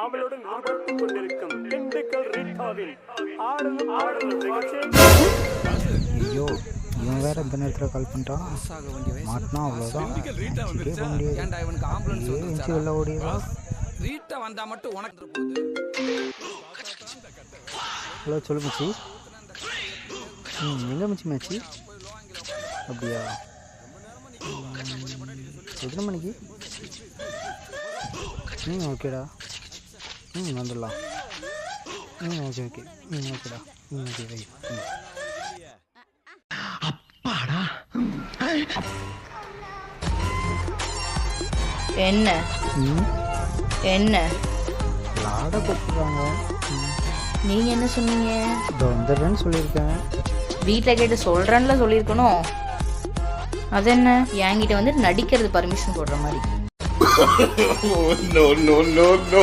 ஆவலுடன் எதிர்பார்த்துக் கொண்டிருக்கும் திண்டுக்கல் ரீட்டாவின் ஆடலும் ஆடலும் நிகழ்ச்சி. ஐயோ, இவன் வேற இந்த நேரத்தில் கால் பண்ணிட்டான். மாட்டினா அவ்வளோதான். வெளில ஓடியதா. ஹலோ, சொல்லு மச்சி. எங்கே மச்சி மேட்சி? அப்படியா? எத்தனை மணிக்கு? ஓகேடா. வந்துடலாம். Okay okay. ஓகேடா. ஓகே வை. என்ன என்ன லாட கூப்பிடுறாங்க. நீங்க என்ன சொன்னீங்க? இதோ வந்துடுறேன்னு சொல்லியிருக்கேன். வீட்டில் கேட்டு சொல்றேன்ல சொல்லியிருக்கணும். அது என்ன என்கிட்ட வந்து நடிக்கிறது பர்மிஷன் போடுற மாதிரி? No, no, no, no.